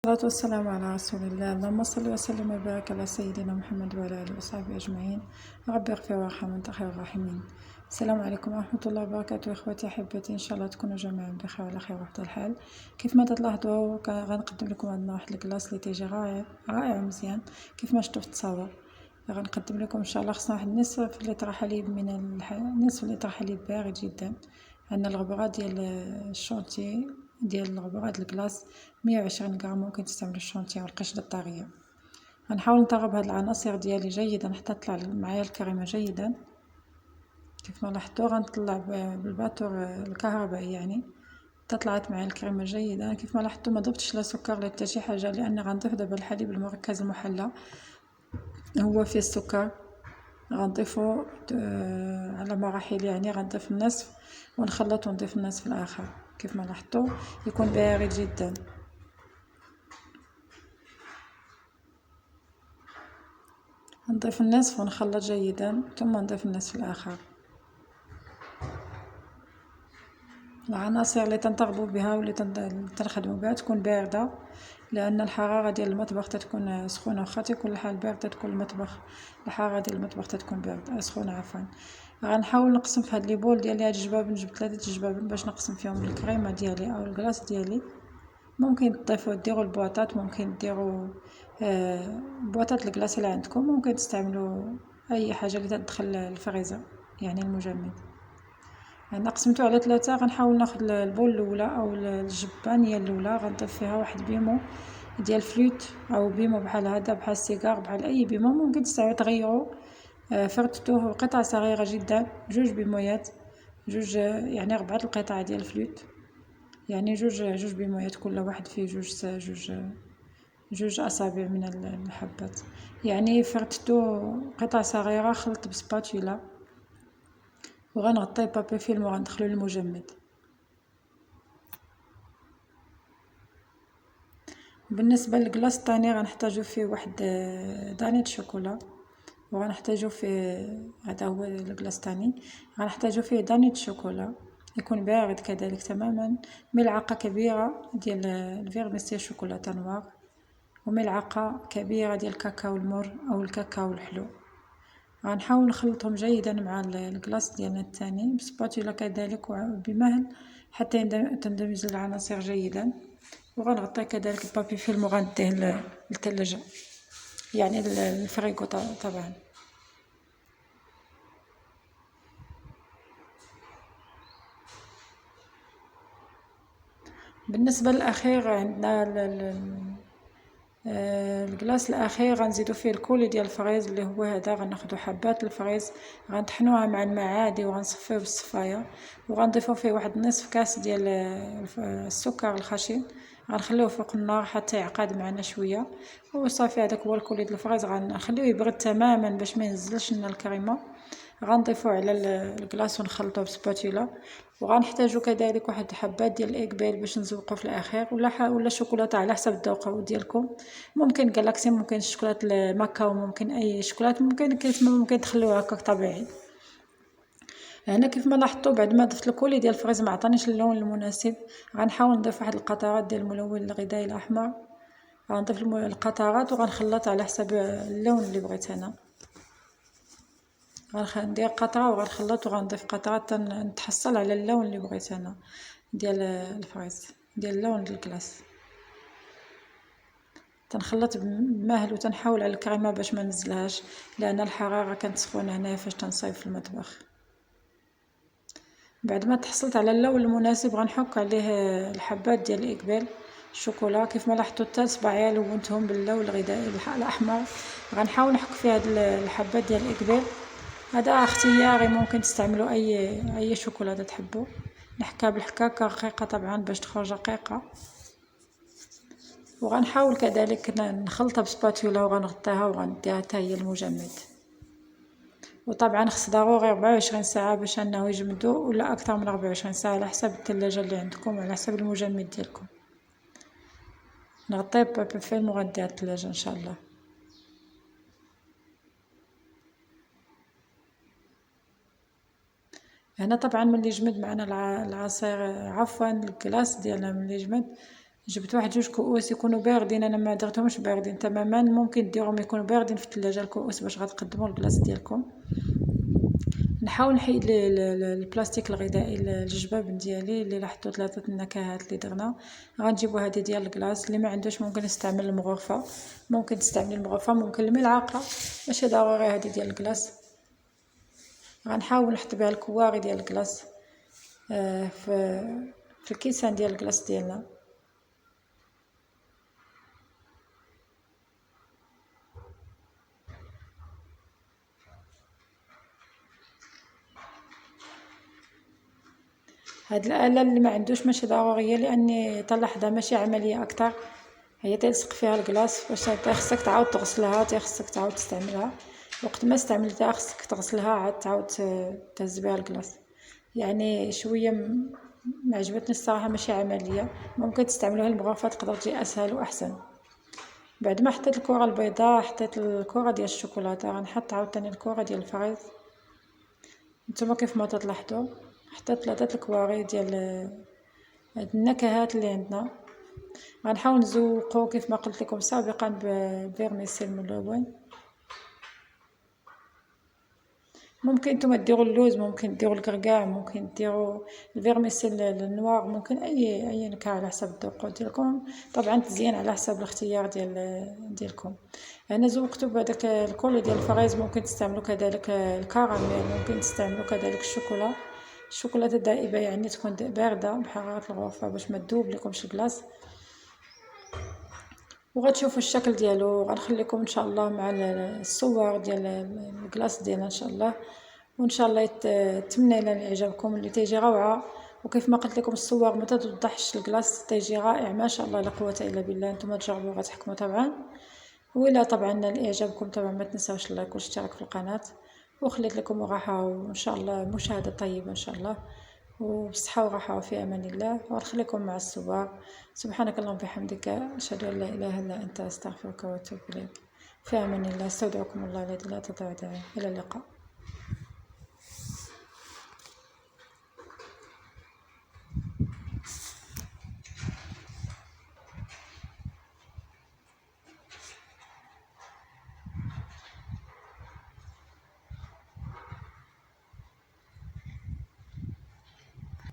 والصلاة والسلام على رسول الله. اللهم صل وسلم وبارك على سيدنا محمد وعلى آله وصحبه أجمعين. ربي اغفر وارحم وانت خير الراحمين. السلام عليكم ورحمة الله وبركاته اخواتي احبتي، ان شاء الله تكونوا جميعا بخير وعلى خير وحده الحال. كيف ما تلاحظوا غنقدم لكم عندنا واحد الكلاص اللي تيجي رائع مزيان كيف ما شفتوا في التصاور. غنقدم لكم ان شاء الله خصنا واحد النصف لتر حليب من نصف لتر حليب بارد جدا. عندنا الغبره ديال الشونتي ديال الغبره د الكلاص 120 غرام. ممكن تستعملوا الشونتي او القشطه الطريه. غنحاول نطرب هاد العناصر ديالي جيدا حتى تطلع معايا الكريمه جيدا. كيف ما لاحظتوا غنطلع بالباتور الكهربائي يعني حتى طلعت معايا الكريمه جيدا. كيف ما لاحظتوا ما ضفتش لا سكر لا حتى شي حاجه، لان غنضيف دابا الحليب المركز المحلى هو فيه السكر. غنضيفو على مراحل، يعني غنضيف النصف ونخلط ونضيف النصف الاخر. كيف ما لاحظتوا يكون بارد جدا. نضيف النصف ونخلط جيدا ثم نضيف النصف الاخر. العناصر اللي تنطربوا بها واللي تنخدموا بها تكون بارده، لان الحراره ديال المطبخ تكون سخونه. واخا تكون الحال بارده تكون المطبخ الحراره ديال المطبخ تكون بارده سخونه عفوا. غنحاول نقسم في هاد لي بول ديالي هاد الجبابن. جبت 3 جبابن باش نقسم فيهم الكريمه ديالي او الكلاص ديالي. ممكن تضيفوا ديروا البواطات، ممكن ديروا بواطات الكلاص اللي عندكم. ممكن تستعملوا اي حاجه اللي تدخل الفريزر يعني المجمد. انا قسمته على 3. غنحاول ناخذ البول الاولى او الجبانيه الاولى غنضيف فيها واحد بيمو ديال فلوت او بيمو بحال هذا بحال السيجار بحال اي بيمو. ممكن تغيروا فرتوه قطع صغيره جدا، 2 بيمويات، يعني 4 القطع ديال الفلوت، يعني جوج بيمويات كل واحد فيه جوج اصابع من الحبات. يعني فرتو قطع صغيره، خلط بسباتولا وغنغطيه بابي فيلم وغندخلو للمجمد. بالنسبه للكلاص الثاني غنحتاجو فيه واحد دانية شوكولا، وغنحتاجو فيه هذا هو الكلاص الثاني. غنحتاجو فيه دانية شوكولا يكون بارد كذلك تماما، ملعقه كبيره ديال الفيرميسيل شوكولاته نوار، وملعقه كبيره ديال الكاكاو المر او الكاكاو الحلو. غنحاول نخلطهم جيدا مع الكلاص ديالنا الثاني بسباتولا كذلك وبمهل حتى تندمج العناصر جيدا. وغنغطيه كذلك ببابي فيلم وغنديه للثلاجه يعني الفريغو طبعا. بالنسبه للاخير عندنا الكلاص الاخير غنزيدو فيه الكولي ديال الفريز اللي هو هذا. غناخدو حبات الفريز غنطحنوها مع الماء عادي وغنصفيوه بالصفايه، وغنضيفو فيه واحد نصف كاس ديال السكر الخشن. غنخليوه فوق النار حتى يعقد معنا شويه وصافي. هذاك هو الكولي ديال الفريز. غنخليوه يبرد تماما باش ما ينزلش لنا الكريمه. غنضيفوه على الكلاص ونخلطوه بسباتولا. وغنحتاجو كذلك واحد حبات ديال الاكبيل باش نزوقو في الاخير، ولا شوكولاته على حسب الذوق ديالكم. ممكن جالاكسي، ممكن شوكولاته الماكاو، ممكن اي شوكولاته، ممكن تخليوها هكاك طبيعي. هنا كيف ما لاحظتوا بعد ما ضفت الكولي ديال الفريز ما عطانيش اللون المناسب. غنحاول نضيف واحد القطرات ديال الملون الغذائي الاحمر. غنضيف القطرات وغنخلط على حسب اللون اللي بغيت انا. غندير قطره وغنخلط وغنضيف قطرات نتحصل على اللون اللي بغيت انا ديال الفريز ديال اللون ديال الكلاص. تنخلط بمهل وتنحاول على الكريمه باش ما نزلهاش، لان الحراره كانت سخونه هنايا فاش تنصايب في المطبخ. بعد ما تحصلت على اللون المناسب غنحك عليه الحبات ديال الاقبال الشوكولا. كيف ما لاحظتوا حتى صباعي لونتهم باللون الغذائي الاحمر. غنحاول نحك في هاد الحبات ديال الاقبال. هذا اختياري، ممكن تستعملوا اي شوكولاته تحبوا. نحكها بالحكاكه رقيقه طبعا باش تخرج رقيقه. وغنحاول كذلك نخلطها بسباتولا وغنغطيها وغنديها حتى هي المجمد. وطبعا خص ضروري 24 ساعه باش انه يجمدوا، ولا اكثر من 24 ساعه على حسب الثلاجه اللي عندكم وعلى حسب المجمد ديالكم. نغطيه ببابي فيلم وغنديها الثلاجه ان شاء الله. هنا طبعا ملي يجمد معنا العصير عفوا الكلاص ديالنا ملي يجمد جبت واحد جوج كؤوس يكونوا باردين، انا ما درتهمش باردين تماما، ممكن ديروهم يكونوا باردين في الثلاجه الكؤوس باش غتقدموا الكلاص ديالكم. نحاول نحيد البلاستيك الغذائي الجباب ديالي اللي لاحظتوا 3 النكهات اللي درنا. غنجيبوا هذه ديال الكلاص، اللي ما عندوش ممكن يستعمل المغرفه، ممكن تستعملي المغرفه، ممكن الملعقه، ماشي ضروري هذه ديال الكلاص. غنحاول نحط بها الكواغي ديال الكلاص في الكيسان ديال الكلاص ديالنا. هاد الاله اللي ما عندوش ماشي ضروريه، لاني تلاحظها ماشي عمليه اكثر، هي تلصق فيها الكلاص، باش خصك تعاود تغسلها، خصك تعاود تستعملها، وقت ما استعملتها خصك تغسلها عاد تعاود تهز بها الكلاص. يعني شويه ما عجبتني الصراحه، ماشي عمليه، ممكن تستعملوها المغرفه تقدر تجي اسهل واحسن. بعد ما حطيت الكره البيضاء حطيت الكره ديال الشوكولاته، غنحط عاوتاني الكره ديال الفريز. نتوما كيف ما تلاحظوا حطيت 3 الكواغي ديال هاد النكهات اللي عندنا. غنحاول نزوقو كيف ما قلت لكم سابقا بفيرميسيل ملون. ممكن نتوما ديروا اللوز، ممكن ديروا الكركاع، ممكن ديروا الفيرميسيل النوار، ممكن اي نكهه على حسب الذوق ديالكم، طبعا تزيين على حسب الاختيار ديالكم. انا زوقته بهذاك الكل ديال الفريز، ممكن تستعملوا كذلك الكراميل، ممكن تستعملوا كذلك الشوكولاته الدائبه، يعني تكون بارده بحراره الغرفه باش ما تذوب لكمش الكلاص. وغتشوفوا الشكل ديالو. غنخليكم ان شاء الله مع الصور ديال الكلاص ديالنا ان شاء الله، وان شاء الله يتمنى لنا اعجابكم اللي تيجي روعه. وكيف ما قلت لكم الصور ما توضحش الكلاص، تيجي رائع ما شاء الله، لا قوه الا بالله. نتوما تجربوا غتحكموا طبعا. ولا طبعا الاعجابكم طبعا ما تنساوش اللايك والاشتراك في القناه، وخليت لكم راحه وان شاء الله مشاهده طيبه ان شاء الله، وبصحة وراحة وفي أمان الله. ونخليكم مع الصور. سبحانك اللهم وبحمدك، أشهد أن لا إله إلا أنت، أستغفرك وأتوب إليك. في أمان الله. استودعكم الله الذي لا تضيع ودائعه. إلى اللقاء.